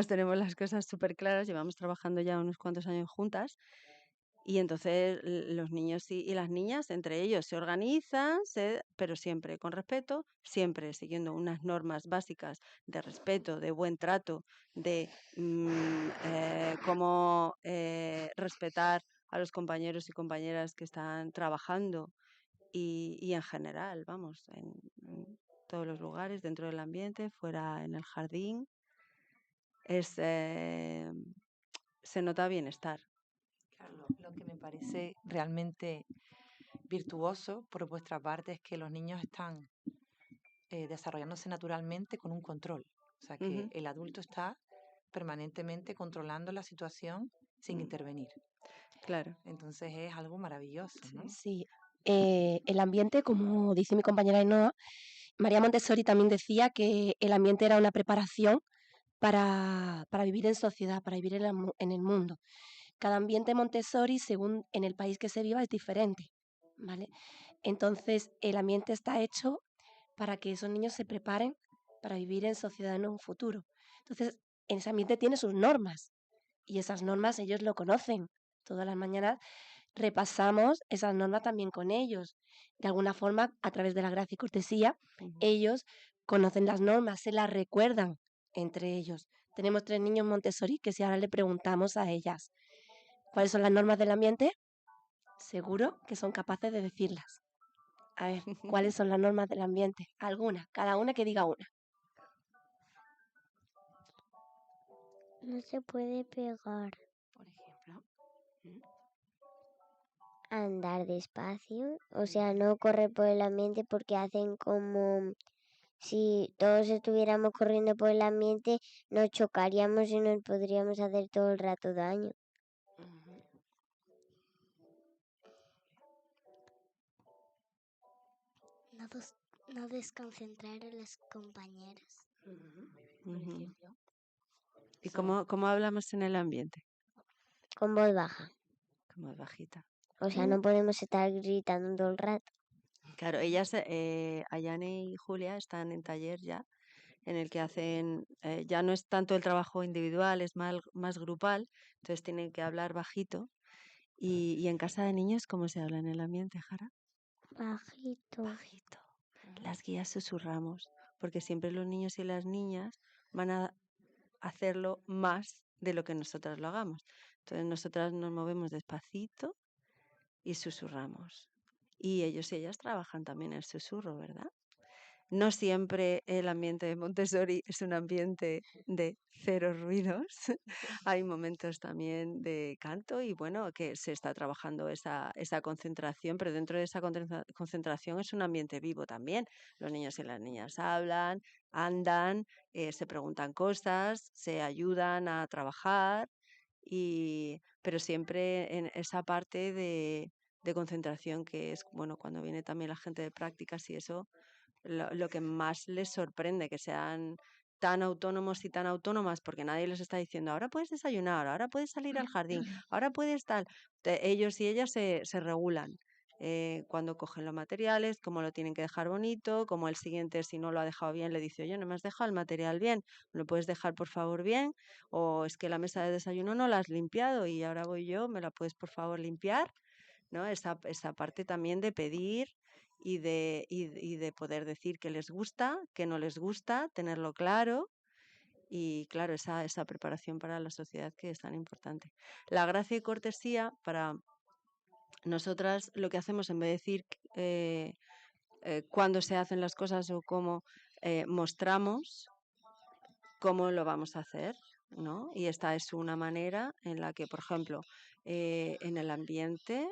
tenemos las cosas súper claras, llevamos trabajando ya unos cuantos años juntas y entonces los niños y las niñas entre ellos se organizan, pero siempre con respeto, siempre siguiendo unas normas básicas de respeto, de buen trato, de cómo respetar a los compañeros y compañeras que están trabajando y en general, vamos, en todos los lugares, dentro del ambiente, fuera en el jardín. Se nota bienestar. Claro, lo que me parece realmente virtuoso por vuestra parte es que los niños están desarrollándose naturalmente con un control. O sea, que Ujú. el adulto está permanentemente controlando la situación sin intervenir. Claro. Entonces es algo maravilloso, ¿no? Sí, el ambiente, como dice mi compañera Ainhoa, María Montessori también decía que el ambiente era una preparación para vivir en sociedad, para vivir en el mundo. Cada ambiente Montessori, según en el país que se viva, es diferente, ¿vale? Entonces, el ambiente está hecho para que esos niños se preparen para vivir en sociedad en un futuro. Entonces, en ese ambiente tiene sus normas y esas normas ellos lo conocen. Todas las mañanas repasamos esas normas también con ellos. De alguna forma, a través de la gracia y cortesía, ellos conocen las normas, se las recuerdan entre ellos. Tenemos 3 niños Montessori que si ahora le preguntamos a ellas cuáles son las normas del ambiente, seguro que son capaces de decirlas. A ver, ¿cuáles son las normas del ambiente? Algunas, cada una que diga una. No se puede pegar. Por ejemplo. Andar despacio. O sea, no correr por el ambiente porque hacen como si todos estuviéramos corriendo por el ambiente, nos chocaríamos y nos podríamos hacer todo el rato daño. No desconcentrar a los compañeros. Ujú. ¿Y cómo hablamos en el ambiente? Con voz baja. Con voz bajita. O sea, no podemos estar gritando todo el rato. Claro, ellas, Ayane y Julia, están en taller ya, en el que hacen, ya no es tanto el trabajo individual, es más grupal, entonces tienen que hablar bajito. Y en casa de niños, ¿cómo se habla en el ambiente, Jara? Bajito. Bajito. Las guías susurramos, porque siempre los niños y las niñas van a hacerlo más de lo que nosotras lo hagamos. Entonces nosotras nos movemos despacito y susurramos. Y ellos y ellas trabajan también el susurro, ¿verdad? No siempre el ambiente de Montessori es un ambiente de cero ruidos. Hay momentos también de canto y bueno, que se está trabajando esa concentración, pero dentro de esa concentración es un ambiente vivo también. Los niños y las niñas hablan, andan, se preguntan cosas, se ayudan a trabajar, pero siempre en esa parte de concentración que es, bueno, cuando viene también la gente de prácticas y eso, lo que más les sorprende, que sean tan autónomos y tan autónomas, porque nadie les está diciendo, ahora puedes desayunar, ahora puedes salir al jardín, ahora puedes tal. Ellos y ellas se regulan. Cuando cogen los materiales, cómo lo tienen que dejar bonito, como el siguiente, si no lo ha dejado bien, le dice, oye, no me has dejado el material bien, ¿me lo puedes dejar por favor bien? O es que la mesa de desayuno no la has limpiado y ahora voy yo, ¿me la puedes por favor limpiar? ¿No? Esa parte también de pedir y de poder decir que les gusta, que no les gusta, tenerlo claro y claro, esa preparación para la sociedad que es tan importante. La gracia y cortesía para nosotras lo que hacemos en vez de decir cuándo se hacen las cosas o cómo mostramos cómo lo vamos a hacer, ¿no? Y esta es una manera en la que, por ejemplo, en el ambiente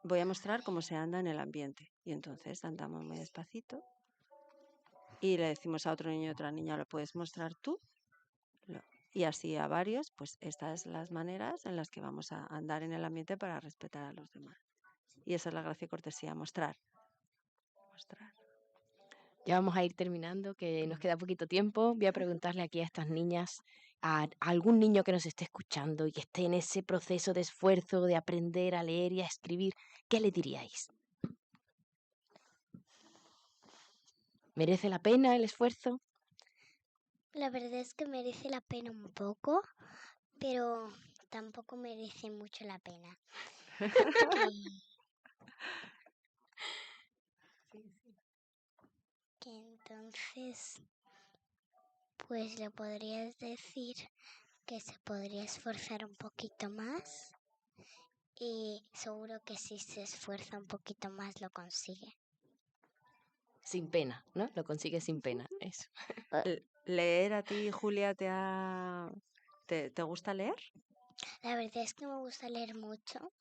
voy a mostrar cómo se anda en el ambiente. Y entonces andamos muy despacito y le decimos a otro niño y otra niña, ¿lo puedes mostrar tú? Y así a varios, pues estas son las maneras en las que vamos a andar en el ambiente para respetar a los demás. Y esa es la gracia y cortesía, mostrar. Mostrar. Ya vamos a ir terminando, que nos queda poquito tiempo. Voy a preguntarle aquí a estas niñas, a algún niño que nos esté escuchando y que esté en ese proceso de esfuerzo de aprender a leer y a escribir, ¿qué le diríais? ¿Merece la pena el esfuerzo? La verdad es que merece la pena un poco, pero tampoco merece mucho la pena. Que entonces, pues le podrías decir que se podría esforzar un poquito más y seguro que si se esfuerza un poquito más lo consigue. Sin pena, ¿no? Lo consigue sin pena, eso. ¿Leer a ti, Julia, te gusta leer? La verdad es que me gusta leer mucho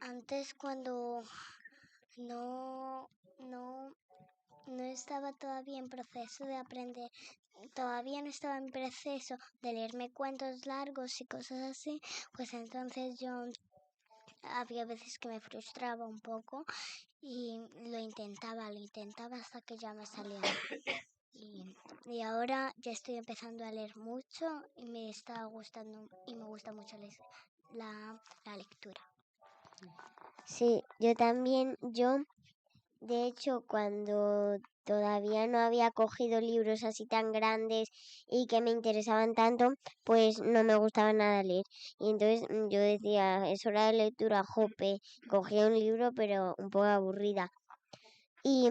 Antes cuando no estaba todavía en proceso de aprender, todavía no estaba en proceso de leerme cuentos largos y cosas así, pues entonces yo había veces que me frustraba un poco y lo intentaba hasta que ya me salía. Y ahora ya estoy empezando a leer mucho y me está gustando y me gusta mucho la lectura. Sí, yo también, de hecho, cuando todavía no había cogido libros así tan grandes y que me interesaban tanto, pues no me gustaba nada leer. Y entonces yo decía, es hora de lectura, jope, cogía un libro pero un poco aburrida. Y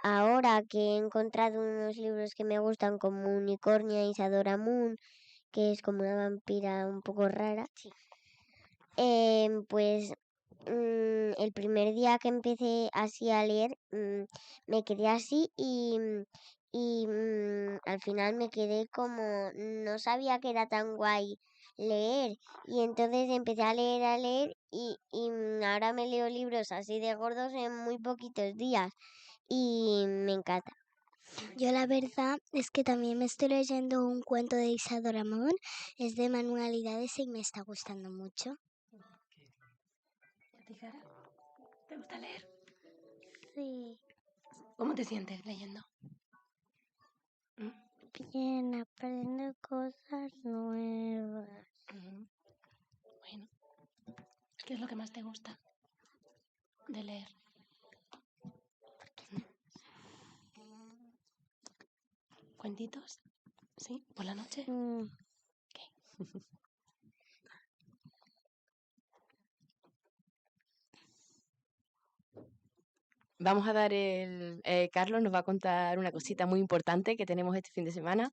ahora que he encontrado unos libros que me gustan como Unicornia y Isadora Moon, que es como una vampira un poco rara, pues el primer día que empecé así a leer me quedé así y al final me quedé como no sabía que era tan guay leer y entonces empecé a leer y ahora me leo libros así de gordos en muy poquitos días y me encanta. Yo la verdad es que también me estoy leyendo un cuento de Isadora Moon, es de manualidades y me está gustando mucho. ¿Te gusta leer? Sí, ¿Cómo te sientes leyendo? bien, aprendo cosas nuevas. Bueno, ¿qué es lo que más te gusta de leer? ¿Cuentitos? ¿Sí? ¿Por la noche? Vamos a dar Carlos nos va a contar una cosita muy importante que tenemos este fin de semana.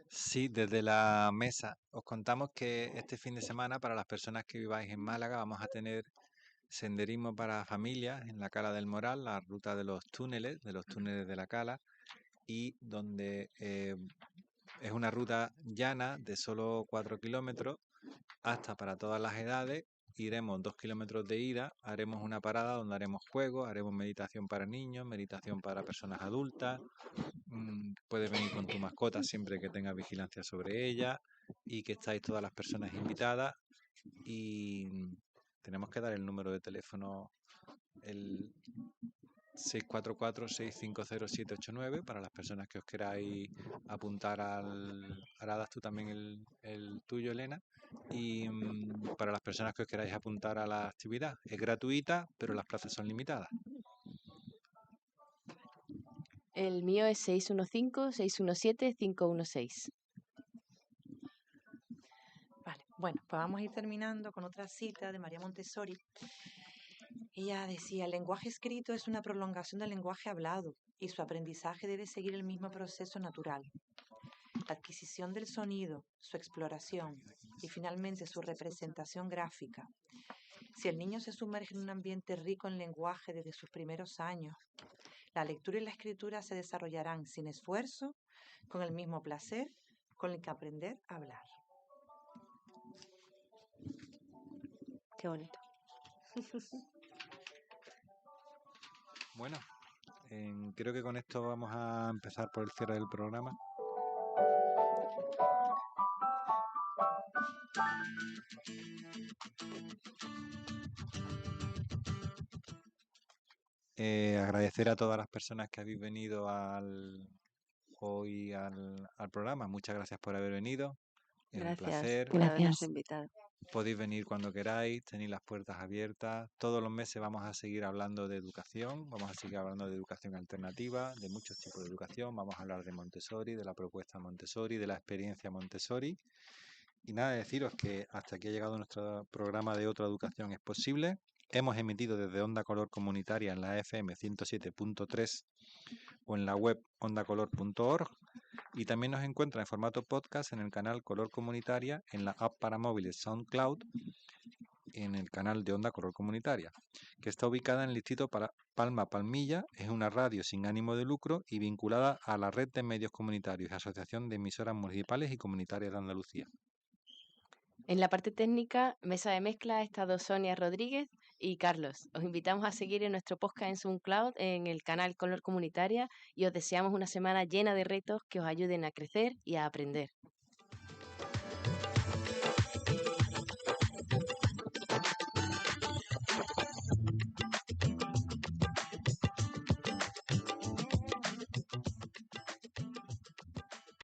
Sí, desde la mesa os contamos que este fin de semana, para las personas que viváis en Málaga, vamos a tener senderismo para familias en la Cala del Moral, la ruta de los túneles de la Cala, y donde es una ruta llana de solo 4 kilómetros, apta para todas las edades. Iremos 2 kilómetros de ida, haremos una parada donde haremos juegos, haremos meditación para niños, meditación para personas adultas. Puedes venir con tu mascota siempre que tengas vigilancia sobre ella y que estáis todas las personas invitadas. Y tenemos que dar el número de teléfono, el 644-650-789, para las personas que os queráis apuntar ahora das tú también el tuyo, Elena. Y para las personas que os queráis apuntar a la actividad, es gratuita, pero las plazas son limitadas. El mío es 615-617-516. Vale, bueno, pues vamos a ir terminando con otra cita de María Montessori. Ella decía, el lenguaje escrito es una prolongación del lenguaje hablado y su aprendizaje debe seguir el mismo proceso natural. La adquisición del sonido, su exploración y finalmente su representación gráfica. Si el niño se sumerge en un ambiente rico en lenguaje desde sus primeros años, la lectura y la escritura se desarrollarán sin esfuerzo, con el mismo placer con el que aprender a hablar. Qué bonito. Bueno, creo que con esto vamos a empezar por el cierre del programa. Agradecer a todas las personas que habéis venido hoy al programa. Muchas gracias por haber venido. Es un placer. Por habernos invitado. Podéis venir cuando queráis, tenéis las puertas abiertas. Todos los meses vamos a seguir hablando de educación, vamos a seguir hablando de educación alternativa, de muchos tipos de educación. Vamos a hablar de Montessori, de la propuesta Montessori, de la experiencia Montessori. Y nada, deciros que hasta aquí ha llegado nuestro programa de Otra Educación es Posible. Hemos emitido desde Onda Color Comunitaria en la FM 107.3 o en la web ondacolor.org, y también nos encuentra en formato podcast en el canal Color Comunitaria, en la app para móviles SoundCloud, en el canal de Onda Color Comunitaria, que está ubicada en el distrito Palma Palmilla. Es una radio sin ánimo de lucro y vinculada a la red de medios comunitarios y Asociación de Emisoras Municipales y Comunitarias de Andalucía. En la parte técnica, mesa de mezcla, ha estado Sonia Rodríguez y Carlos. Os invitamos a seguir en nuestro podcast en SoundCloud, en el canal Color Comunitaria, y os deseamos una semana llena de retos que os ayuden a crecer y a aprender.